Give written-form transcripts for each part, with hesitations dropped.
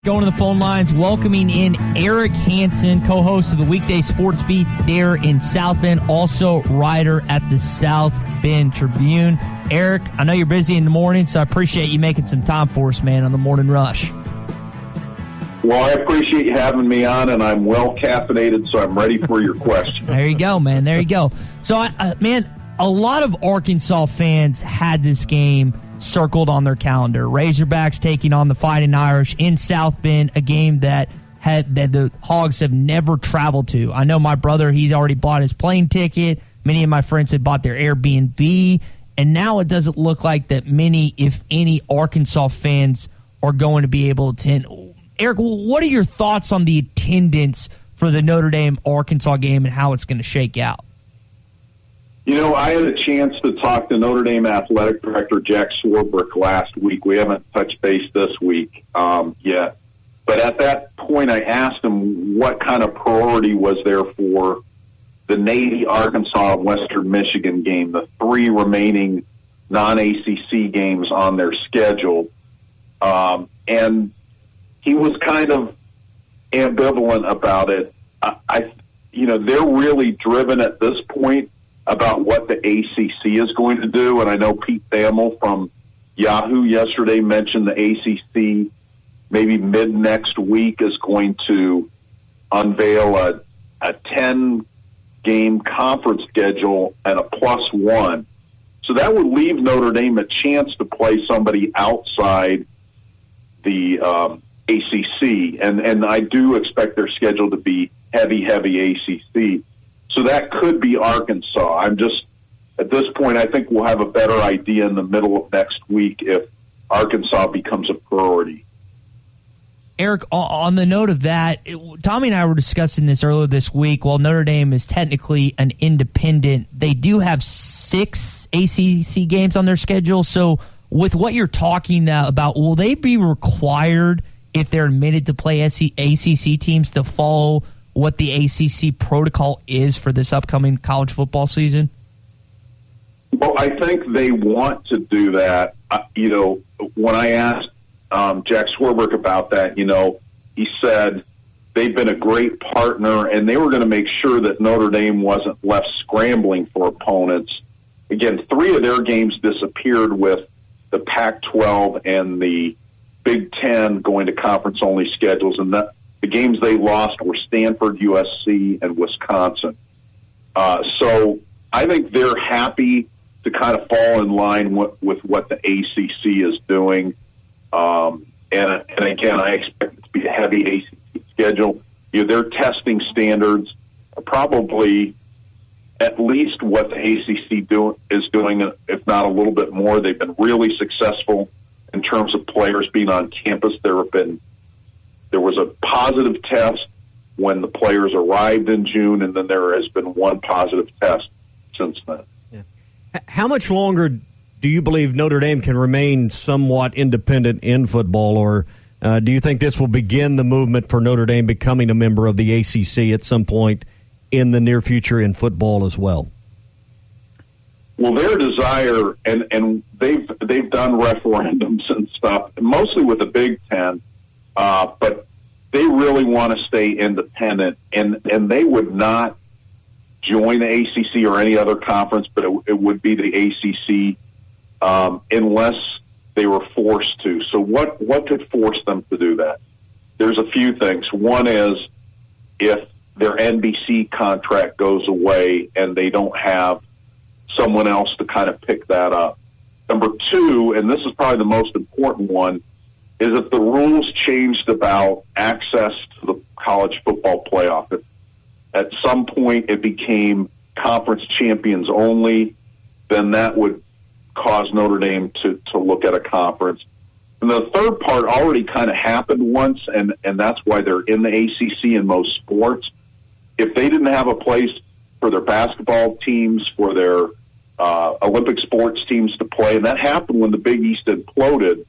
Going to the phone lines, welcoming in Eric Hansen, co-host of the Weekday Sports Beats there in South Bend, also writer at the South Bend Tribune. Eric, I know you're busy in the morning, so I appreciate you making some time for us, man, on the morning rush. Well, I appreciate you having me on, and I'm well caffeinated, so I'm ready for your question. There you go, man. There you go. So, man, a lot of Arkansas fans had this game circled on their calendar. Razorbacks taking on the Fighting Irish in South Bend, a game that the Hogs have never traveled to. I know my brother, he's already bought his plane ticket. Many of my friends had bought their Airbnb, and now it doesn't look like that many, if any, Arkansas fans are going to be able to attend. Eric, what are your thoughts on the attendance for the Notre Dame-Arkansas game and how it's going to shake out? You know, I had a chance to talk to Notre Dame Athletic Director Jack Swarbrick last week. We haven't touched base this week yet. But at that point, I asked him what kind of priority was there for the Navy, Arkansas, and Western Michigan game, the three remaining non-ACC games on their schedule. And he was kind of ambivalent about it. They're really driven at this point about what the ACC is going to do. And I know Pete Thamel from Yahoo yesterday mentioned the ACC maybe mid-next week is going to unveil a 10-game conference schedule and a +1. So that would leave Notre Dame a chance to play somebody outside the ACC. And I do expect their schedule to be heavy ACC. So that could be Arkansas. I'm just, at this point, I think we'll have a better idea in the middle of next week if Arkansas becomes a priority. Eric, on the note of that, Tommy and I were discussing this earlier this week. While Notre Dame is technically an independent, they do have 6 ACC games on their schedule. So with what you're talking about, will they be required, if they're admitted to play ACC teams, to follow what the ACC protocol is for this upcoming college football season? Well, I think they want to do that. When I asked Jack Swarbrick about that, he said they've been a great partner, and they were going to make sure that Notre Dame wasn't left scrambling for opponents. Again, 3 of their games disappeared with the Pac-12 and the Big Ten going to conference-only schedules, and the games they lost were Stanford, USC, and Wisconsin. So I think they're happy to kind of fall in line with what the ACC is doing. And again, I expect it to be a heavy ACC schedule. Their testing standards are probably at least what the ACC is doing, if not a little bit more. They've been really successful in terms of players being on campus. There was a positive test when the players arrived in June, and then there has been one positive test since then. Yeah. How much longer do you believe Notre Dame can remain somewhat independent in football, or do you think this will begin the movement for Notre Dame becoming a member of the ACC at some point in the near future in football as well? Well, their desire, and they've done referendums and stuff, mostly with the Big Ten, but they really want to stay independent, and they would not join the ACC or any other conference, but it would be the ACC unless they were forced to. So what could force them to do that? There's a few things. One is if their NBC contract goes away and they don't have someone else to kind of pick that up. Number 2, and this is probably the most important one, is if the rules changed about access to the college football playoff. If at some point it became conference champions only, then that would cause Notre Dame to look at a conference. And the third part already kind of happened once, and that's why they're in the ACC in most sports. If they didn't have a place for their basketball teams, for their Olympic sports teams to play, and that happened when the Big East imploded,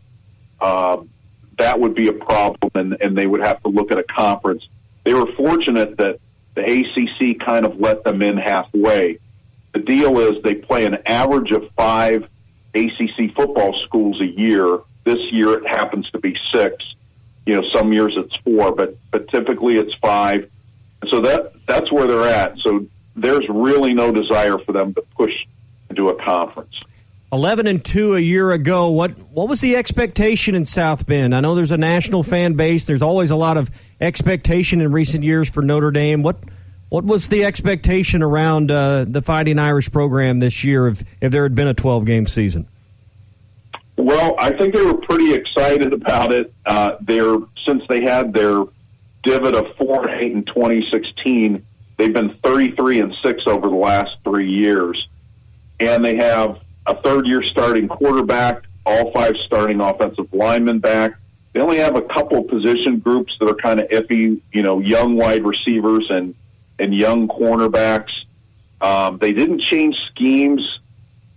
that would be a problem, and they would have to look at a conference. They were fortunate that the ACC kind of let them in halfway. The deal is they play an average of 5 ACC football schools a year. This year it happens to be 6. some years it's 4, but typically it's 5. So that's where they're at. So there's really no desire for them to push into a conference. 11-2 a year ago. What was the expectation in South Bend? I know there's a national fan base. There's always a lot of expectation in recent years for Notre Dame. What was the expectation around the Fighting Irish program this year if there had been a 12-game season? Well, I think they were pretty excited about it. Since they had their divot of 4-8 in 2016, they've been 33-6 over the last 3 years, and they have a third-year starting quarterback, all 5 starting offensive linemen back. They only have a couple position groups that are kind of iffy, young wide receivers and young cornerbacks. They didn't change schemes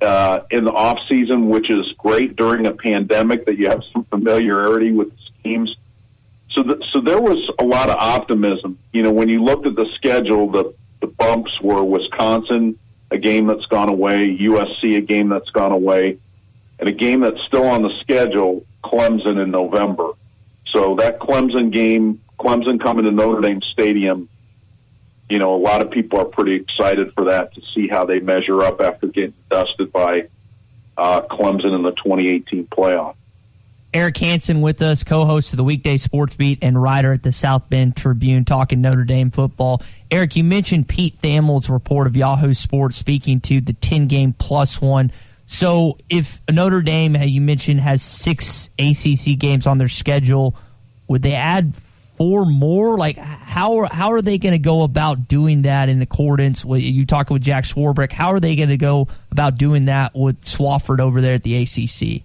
in the off season, which is great during a pandemic that you have some familiarity with the schemes. So there was a lot of optimism. When you looked at the schedule, the bumps were Wisconsin, a game that's gone away, USC, a game that's gone away, and a game that's still on the schedule, Clemson in November. So that Clemson game, Clemson coming to Notre Dame Stadium, a lot of people are pretty excited for that to see how they measure up after getting dusted by Clemson in the 2018 playoff. Eric Hansen with us, co-host of the Weekday Sports Beat and writer at the South Bend Tribune, talking Notre Dame football. Eric, you mentioned Pete Thamel's report of Yahoo Sports speaking to the 10-game +1. So if Notre Dame, you mentioned, has 6 ACC games on their schedule, would they add 4 more? Like, how are they going to go about doing that in accordance with, you talking with Jack Swarbrick, how are they going to go about doing that with Swofford over there at the ACC?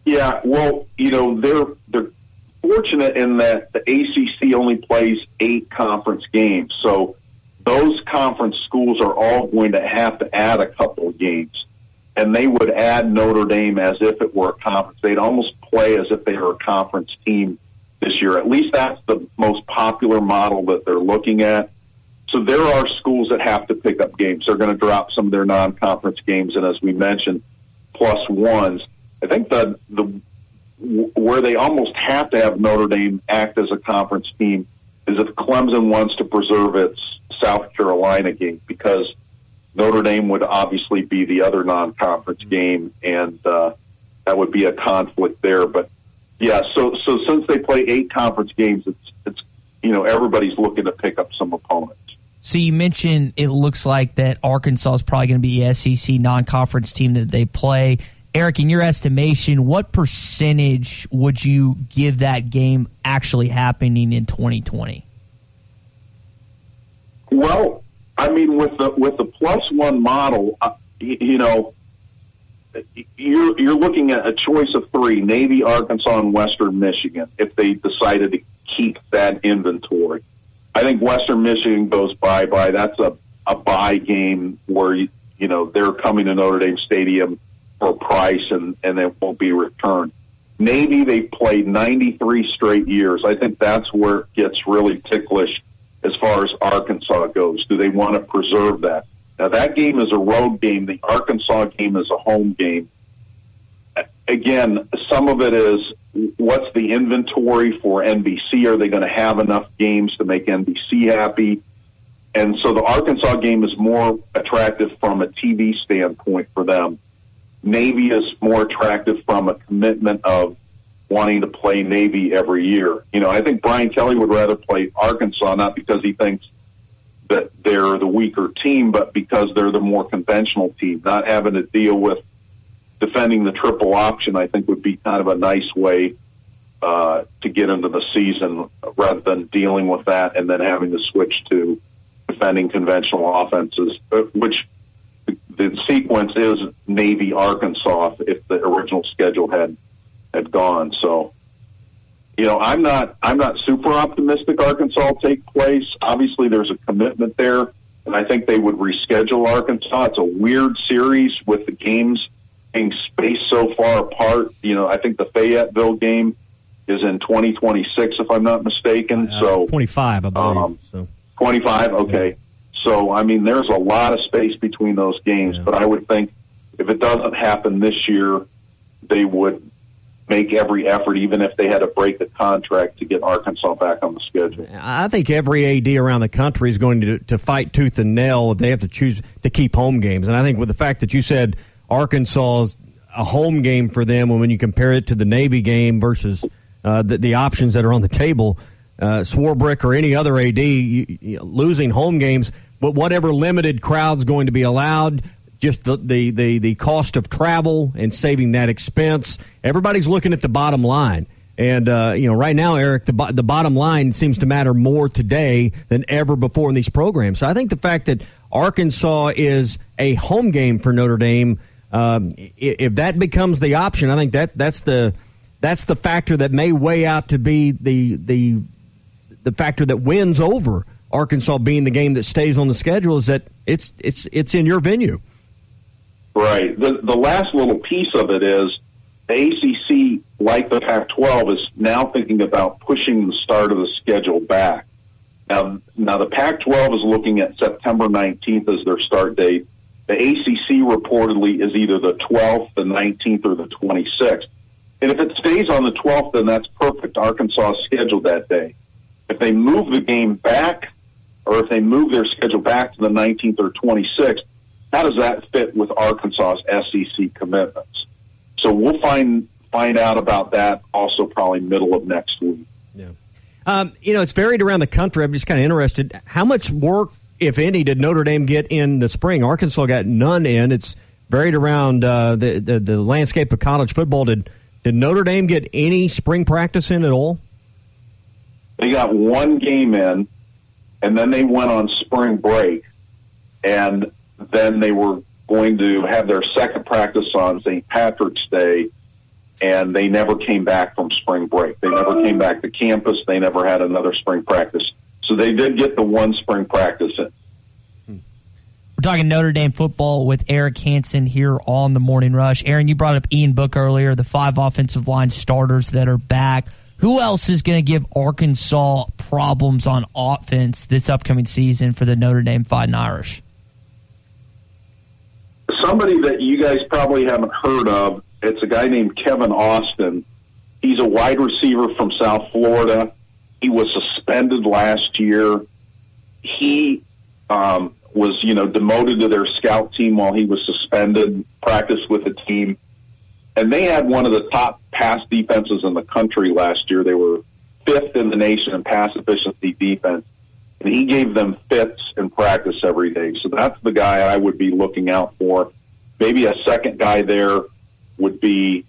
Yeah, well, they're fortunate in that the ACC only plays 8 conference games. So those conference schools are all going to have to add a couple of games. And they would add Notre Dame as if it were a conference. They'd almost play as if they were a conference team this year. At least that's the most popular model that they're looking at. So there are schools that have to pick up games. They're going to drop some of their non-conference games, and as we mentioned, +1s. I think where they almost have to have Notre Dame act as a conference team is if Clemson wants to preserve its South Carolina game, because Notre Dame would obviously be the other non-conference game, and that would be a conflict there. But yeah, so since they play 8 conference games, it's everybody's looking to pick up some opponents. So you mentioned it looks like that Arkansas is probably going to be the SEC non-conference team that they play. Eric, in your estimation, what percentage would you give that game actually happening in 2020? Well, I mean, with the +1 model, you're looking at a choice of 3: Navy, Arkansas, and Western Michigan. If they decided to keep that inventory, I think Western Michigan goes bye-bye. That's a bye game where they're coming to Notre Dame Stadium for a price, and it won't be returned. Navy, they played 93 straight years. I think that's where it gets really ticklish as far as Arkansas goes. Do they want to preserve that? Now, that game is a road game. The Arkansas game is a home game. Again, some of it is what's the inventory for NBC? Are they going to have enough games to make NBC happy? And so the Arkansas game is more attractive from a TV standpoint for them. Navy is more attractive from a commitment of wanting to play Navy every year. I think Brian Kelly would rather play Arkansas, not because he thinks that they're the weaker team, but because they're the more conventional team. Not having to deal with defending the triple option, I think, would be kind of a nice way to get into the season, rather than dealing with that and then having to switch to defending conventional offenses, which the sequence is Navy, Arkansas, if the original schedule had gone. So, I'm not super optimistic Arkansas will take place. Obviously, there's a commitment there, and I think they would reschedule Arkansas. It's a weird series with the games being spaced so far apart. I think the Fayetteville game is in 2026, if I'm not mistaken. So 25, I believe. 25, okay. Yeah. So, I mean, there's a lot of space between those games, but I would think if it doesn't happen this year, they would make every effort, even if they had to break the contract to get Arkansas back on the schedule. I think every AD around the country is going to fight tooth and nail if they have to choose to keep home games. And I think with the fact that you said Arkansas is a home game for them, when you compare it to the Navy game versus the options that are on the table, Swarbrick or any other AD, losing home games, but whatever limited crowd's going to be allowed, just the cost of travel and saving that expense. Everybody's looking at the bottom line. And, right now, Eric, the bottom line seems to matter more today than ever before in these programs. So I think the fact that Arkansas is a home game for Notre Dame, if that becomes the option, I think that's the factor that may weigh out to be the factor that wins over Arkansas being the game that stays on the schedule, is that it's in your venue. Right. The last little piece of it is the ACC, like the Pac-12, is now thinking about pushing the start of the schedule back. Now the Pac-12 is looking at September 19th as their start date. The ACC reportedly is either the 12th, the 19th, or the 26th. And if it stays on the 12th, then that's perfect. Arkansas is scheduled that day. If they move the game back, or if they move their schedule back to the 19th or 26th, how does that fit with Arkansas's SEC commitments? So we'll find out about that also probably middle of next week. Yeah. It's varied around the country. I'm just kind of interested. How much work, if any, did Notre Dame get in the spring? Arkansas got none in. It's varied around the landscape of college football. Did Notre Dame get any spring practice in at all? They got one game in, and then they went on spring break, and then they were going to have their second practice on St. Patrick's Day, and they never came back from spring break. They never came back to campus. They never had another spring practice. So they did get the one spring practice in. We're talking Notre Dame football with Eric Hansen here on the Morning Rush. Aaron, you brought up Ian Book earlier, the 5 offensive line starters that are back. Who else is going to give Arkansas problems on offense this upcoming season for the Notre Dame Fighting Irish? Somebody that you guys probably haven't heard of, it's a guy named Kevin Austin. He's a wide receiver from South Florida. He was suspended last year. He was, demoted to their scout team while he was suspended, practiced with the team. And they had one of the top pass defenses in the country last year. They were 5th in the nation in pass efficiency defense. And he gave them fits in practice every day. So that's the guy I would be looking out for. Maybe a second guy there would be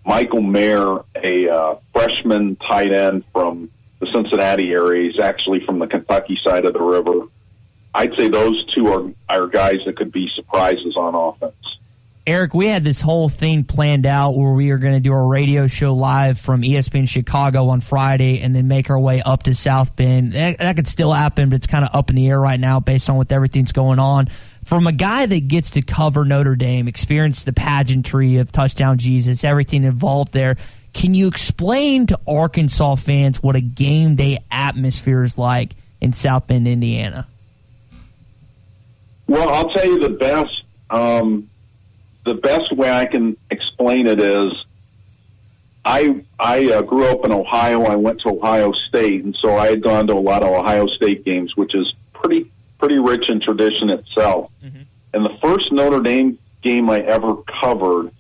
Michael Mayer, a freshman tight end from the Cincinnati area. He's actually from the Kentucky side of the river. I'd say those two are guys that could be surprises on offense. Eric, we had this whole thing planned out where we are going to do a radio show live from ESPN Chicago on Friday and then make our way up to South Bend. That could still happen, but it's kind of up in the air right now based on what everything's going on. From a guy that gets to cover Notre Dame, experience the pageantry of Touchdown Jesus, everything involved there, can you explain to Arkansas fans what a game day atmosphere is like in South Bend, Indiana? Well, I'll tell you the best way I can explain it is I grew up in Ohio. I went to Ohio State, and so I had gone to a lot of Ohio State games, which is pretty rich in tradition itself. Mm-hmm. And the first Notre Dame game I ever covered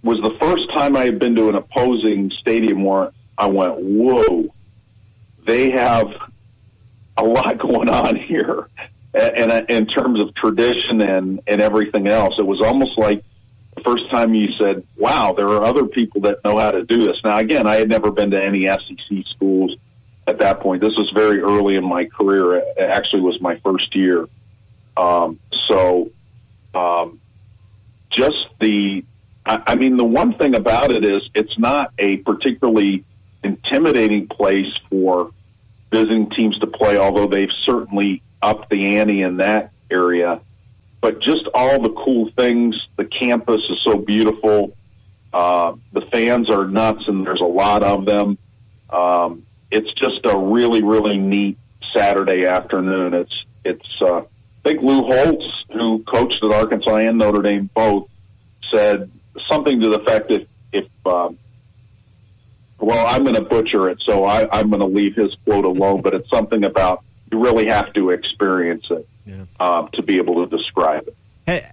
was the first time I had been to an opposing stadium where I went, whoa, they have a lot going on here. And in terms of tradition and everything else, it was almost like the first time you said, wow, there are other people that know how to do this. Now, again, I had never been to any SEC schools at that point. This was very early in my career. It actually was my first year. The one thing about it is it's not a particularly intimidating place for visiting teams to play, although they've certainly up the ante in that area. But just all the cool things. The campus is so beautiful. The fans are nuts, and there's a lot of them. It's just a really, really neat Saturday afternoon. I think Lou Holtz, who coached at Arkansas and Notre Dame both, said something to the effect that if well, I'm going to butcher it, so I'm going to leave his quote alone, but it's something about you really have to experience it to be able to describe it. Hey,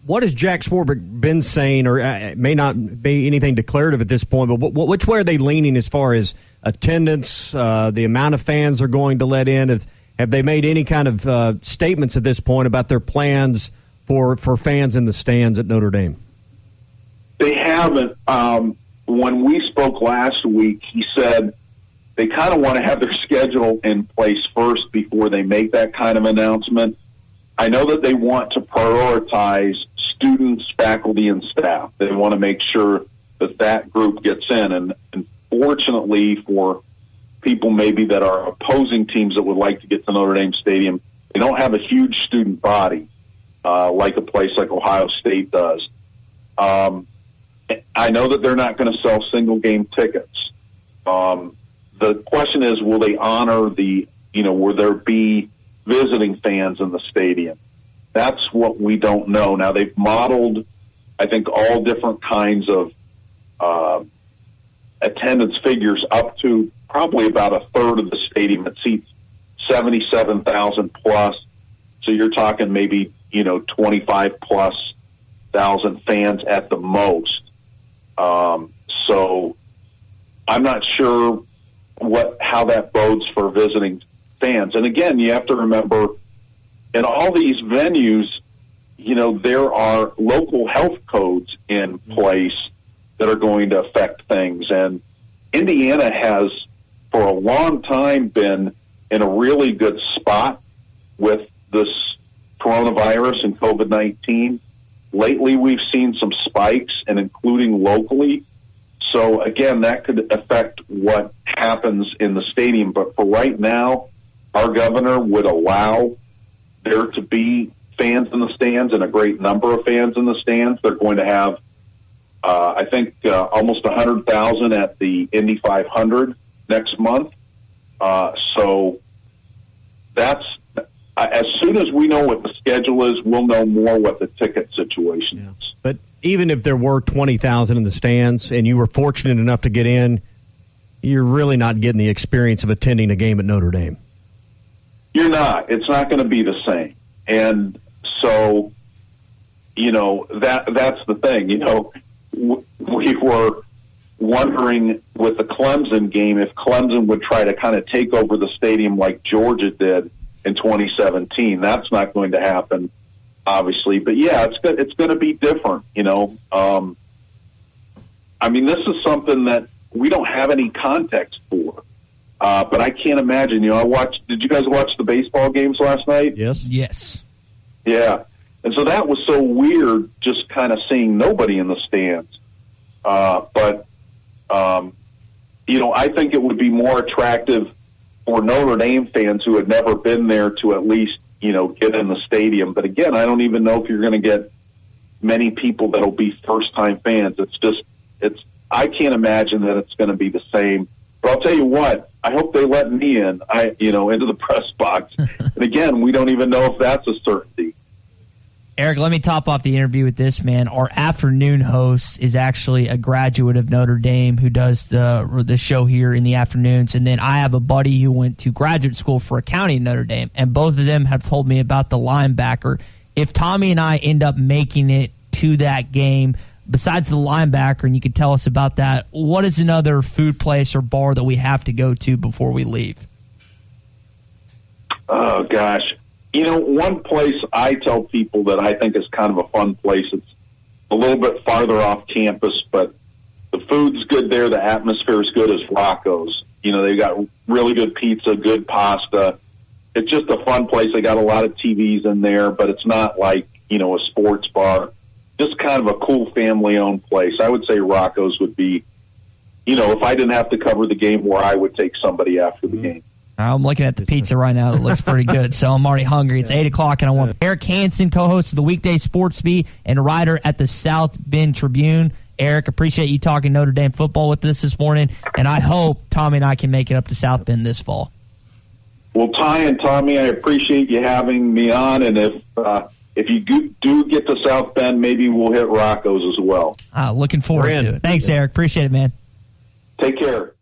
what has Jack Swarbrick been saying, or it may not be anything declarative at this point, but which way are they leaning as far as attendance, the amount of fans they're going to let in? Have they made any kind of statements at this point about their plans for fans in the stands at Notre Dame? They haven't. When we spoke last week, he said they kind of want to have their schedule in place first before they make that kind of announcement. I know that they want to prioritize students, faculty, and staff. They want to make sure that group gets in. And fortunately for people maybe that are opposing teams that would like to get to Notre Dame Stadium, they don't have a huge student body like a place like Ohio State does. I know that they're not going to sell single-game tickets. The question is, will they honor will there be visiting fans in the stadium? That's what we don't know. Now, they've modeled, I think, all different kinds of attendance figures up to probably about a third of the stadium. It seats 77,000 plus. So you're talking maybe, 25 plus thousand fans at the most. So I'm not sure how that bodes for visiting fans. And again, you have to remember, in all these venues, there are local health codes in place that are going to affect things. And Indiana has, for a long time, been in a really good spot with this coronavirus and COVID-19. Lately, we've seen some spikes, and including locally. So, again, that could affect what happens in the stadium. But for right now, our governor would allow there to be fans in the stands and a great number of fans in the stands. They're going to have, I think, almost 100,000 at the Indy 500 next month. So that's as soon as we know what the schedule is, we'll know more what the ticket situation is. But even if there were 20,000 in the stands and you were fortunate enough to get in, you're really not getting the experience of attending a game at Notre Dame. You're not. It's not going to be the same. And so, that's the thing. We were wondering with the Clemson game if Clemson would try to kind of take over the stadium like Georgia did in 2017. That's not going to happen, obviously. But, yeah, it's going to be different, this is something that we don't have any context for. But I can't imagine, did you guys watch the baseball games last night? Yes. Yeah. And so that was so weird, just kind of seeing nobody in the stands. But I think it would be more attractive for Notre Dame fans who had never been there to at least, get in the stadium. But again, I don't even know if you're going to get many people that'll be first-time fans. I can't imagine that it's going to be the same. But I'll tell you what, I hope they let me in, into the press box. And again, we don't even know if that's a certainty. Eric, let me top off the interview with this, man. Our afternoon host is actually a graduate of Notre Dame who does the show here in the afternoons. And then I have a buddy who went to graduate school for accounting at Notre Dame, and both of them have told me about the linebacker. If Tommy and I end up making it to that game, besides the linebacker, and you could tell us about that, what is another food place or bar that we have to go to before we leave? Oh, gosh. One place I tell people that I think is kind of a fun place, it's a little bit farther off campus, but the food's good there, the atmosphere is good, is Rocco's. They've got really good pizza, good pasta. It's just a fun place. They got a lot of TVs in there, but it's not like, a sports bar. Just kind of a cool family-owned place. I would say Rocco's would be, if I didn't have to cover the game, where I would take somebody after the game. I'm looking at the pizza right now. It looks pretty good, so I'm already hungry. It's 8 o'clock, and I want Eric Hansen, co-host of the Weekday Sports Beat and writer at the South Bend Tribune. Eric, appreciate you talking Notre Dame football with us this morning, and I hope Tommy and I can make it up to South Bend this fall. Well, Ty and Tommy, I appreciate you having me on, and if you do get to South Bend, maybe we'll hit Rocco's as well. Looking forward to it. Thanks, Eric. Appreciate it, man. Take care.